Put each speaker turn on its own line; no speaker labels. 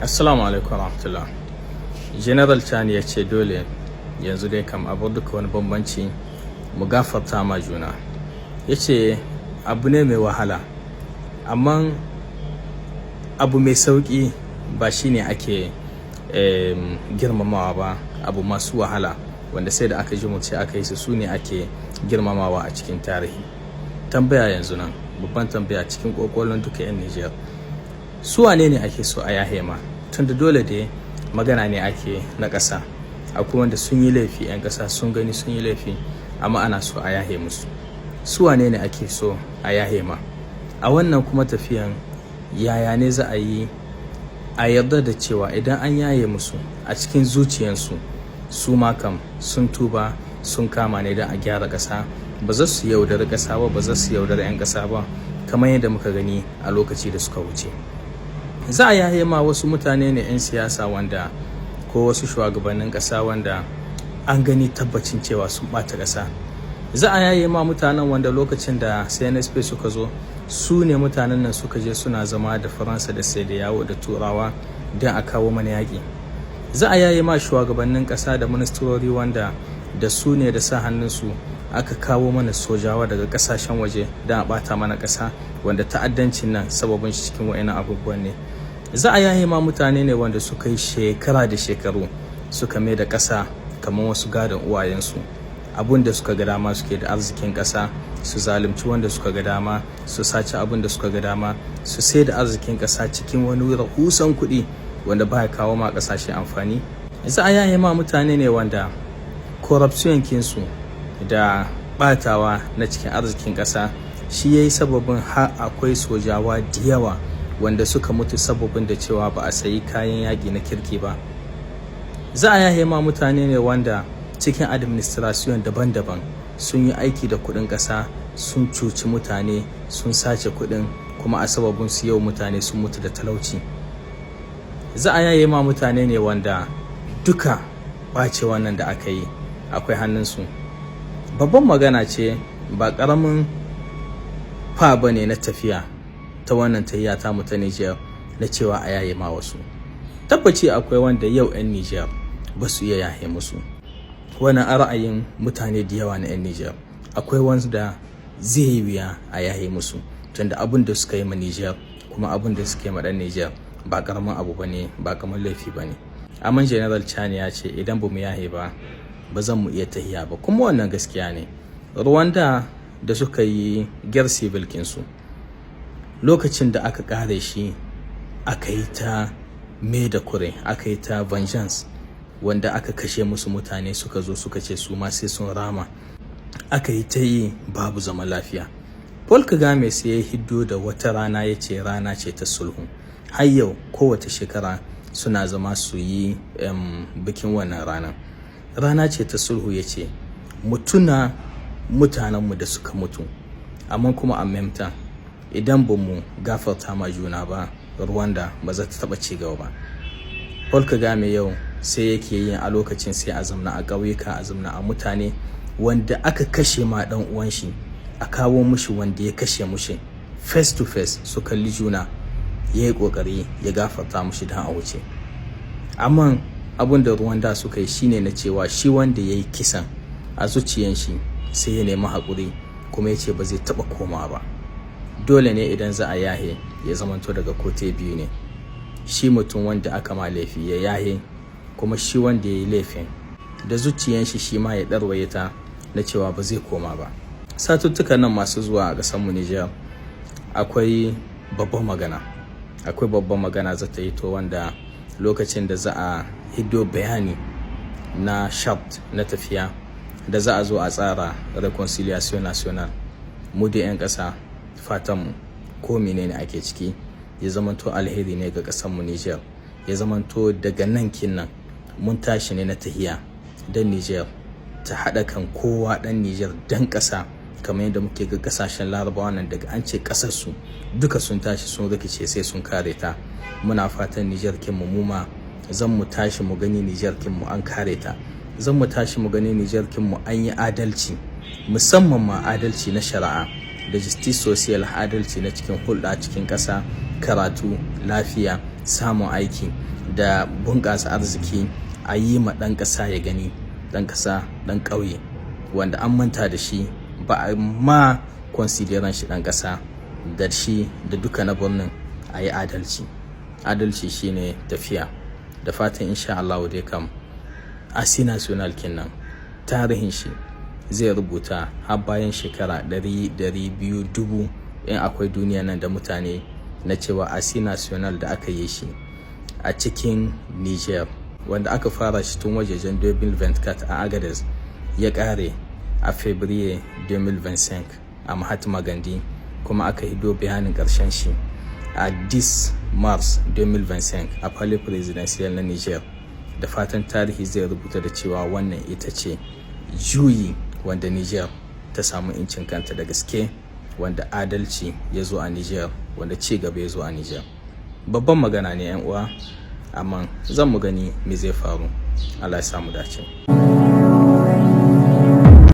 Assalamu alaikum warahmatullah. General Chani ya ce dole yanzu dai kam abu duka wani bambanci mu gafarta ma juna. Ya ce abu ne mai wahala, amma abu mai sauƙi ba shine ake girmamawa ba. Abu masu wahala wanda sai da aka ji mu ce aka yi su ne ake girmamawa a cikin tarihi. Tambaya yanzu nan, babban tambaya cikin ƙwaƙwalon duka 'yan Nijar. Su wane ne ake so a yahe ma? Tunda dole dai magana ne ake na ƙasa. Akwai wanda sun yi laifi, 'yan ƙasa sun gani sun yi laifi, amma ana so a yahe musu. Su wane ne ake so a yahe ma? A wannan kuma tafiyan yaya ne za a yi a yarda da cewa idan an yaye musu a cikin zuciyansu su ma kam sun tuba sun kama ne don a gyara ƙasa, ba za su yaudari ƙasa ba, ba za su yaudari 'yan ƙasa ba, kamar yadda muka gani a lokaci da suka wuce. Za a yaye ma wasu mutane ne 'yan siyasa wanda ko wasu shugabannin ƙasa wanda an gani tabbacin cewa sun ɓata ƙasa. Za a yaye ma mutanen wanda lokacin da CNSP suka zo su ne mutanen nan suka je suna zama da Faransa da sai da yawo da Turawa don a kawo mana yaƙi. Za a yaye ma shugabannin ƙasa da ministrori wanda da su ne da sa hannunsu aka kawo mana sojawa daga ƙasashen waje don a ɓata mana ƙasa, wanda ta'addancin nan sababin shi cikin wa'ina abubuwan ne. Za a yaye ma mutane ne wanda suka yi shekara da shekaru suka mai da ƙasa kamar wasu gadon uwayensu. Abun da suka ga dama suke da arzikin ƙasa, su zalunci wanda suka ga dama, su sace abun da suka ga dama, su sai da arzikin ƙasa cikin wani rahusan kuɗi wanda ba ya kawo ma ƙasashe amfani. Za a yaye ma mutane ne wanda corruption kinsu da ɓatawa na cikin arzikin ƙasa shi ya yi sababin har akwai sojawa da yawa wanda suka mutu sababin da cewa ba a sayi kayan yaƙi na kirki ba. Za a yaye ma mutane ne wanda cikin administration daban-daban sun yi aiki da kuɗin ƙasa, sun cuci mutane, sun sace kuɗin, kuma a sababin su yau mutane sun mutu da talauci. Za a yaye ma mutane ne wanda duka ɓace wannan da aka yi akwai hannunsu. Babban magana ce, ba ƙaramin fa ba ne na tafiya ta wannan tahiya ta mu ta Nijar na cewa a yaye ma wasu. Tabbaci akwai wanda yau 'yan Nijar ba su iya yahe musu. Wannan ra'ayin mutane da yawa na 'yan Nijar. Akwai wanda zai yi wuya a yahe musu, tunda abin da suka yi ma Nijar kuma abin da suka yi ma ɗan Nijar ba ƙaramin abu ba ne, ba kamar laifi ba ne. Amma General Chani ya ce idan ba mu yahe ba ba zan mu iya tahiya ba, kuma wannan gaskiya ne. Rwanda da suka yi gyar civil kinsu lokacin da aka kare shi aka yi ta mai da kure, aka yi ta vengeance, wanda aka kashe musu mutane suka zo suka ce su ma sai sun rama, aka yi ta yi babu zaman lafiya. Paul Kagame sai ya hiddo da wata rana ya ce rana ce ta sulhu. Har yau kowace shekara suna zama su yi bikin wannan rana. Rana ce ta sulhu, ya ce mutuna mutanenmu da suka mutu, amma kuma a memta idan ba mu gafarta ma juna ba Rwanda ba za ta taɓa ci gaba ba. Paul Kagame yau sai yake yin a lokacin sai a zamna a ƙauyuka, a zamna a mutane wanda aka kashe ma ɗan uwan shi, a kawo mushi wanda ya kashe mushi face to face, su kalli juna, ya yi ƙoƙari ya gafarta mushi don a wuce. Amma abin da Rwanda suka yi shine na cewa shi wanda ya yi kisan a zuciyan shi sai ya nemi haƙuri, kuma ya ce ba zai taɓa koma ba. Dole ne idan za a yahe ya zamanto daga kote biyu ne, shi mutum wanda aka ma laifi ya yahe, kuma shi wanda ya yi laifin da zuciyan shi ma ya ɗarwaye ta na cewa ba zai koma ba. Satuttukan nan masu zuwa a ƙasarmu Nijar akwai babban magana za ta yi to, wanda lokacin da za a hiddo bayani na shaft na tafiya da za a zo a tsara reconciliation national. Mu da 'yan ƙasa fatanmu ko menene ake ciki ya zamanto alheri ne ga ƙasarmu Nijar, ya zamanto daga nan kinnan mun tashi ne na tahiya don Nijar ta haɗa kan kowa ɗan Nijar dan ƙasa, kamar yadda muke ga ƙasashen Larabawa nan daga an ce ƙasarsu duka sun tashi sun rikice sai sun kare ta. Muna fatan Nijar kinmu mu ma zan mu tashi mu gani Nijar kinmu an kare ta, zan mu tashi mu gani Nijar kinmu an yi adalci, musamman ma adalci na shari'a da justice social, adalci na cikin hulɗa cikin ƙasa, karatu, lafiya, samun aiki da bunƙasa arziki a yi ma ɗan ƙasa ya gani, ɗan ƙasa ɗan ƙauye wanda an manta da shi, ba a ma consideran shi ɗan ƙasa, da shi da duka na birnin a yi adalci shine tafiya. Da fatan insha Allah dai kam Asi National kenan tarihin shi zai rubuta har bayan shekara 100, 200, 1000 in akwai duniya nan da mutane, na cewa Asi National da aka yi shi a cikin Niger, wanda aka fara shi tun wajejen 2024 a Agadez, ya kare a February 2025 a Mahatma Gandhi, kuma aka hido bayanin karshen shi a 10 Mars 2025 a Palais Presidential na Niger. Da fatan tarihi zai rubuta da cewa wannan ita ce juyi wanda Niger ta samu incin kanta da gaske, wanda adalci ya zo a Niger, wanda ci gaba ya zo a Niger. Babban magana ne 'yan uwa, amma zan mu gani me zai faru. Allah ya samu dace.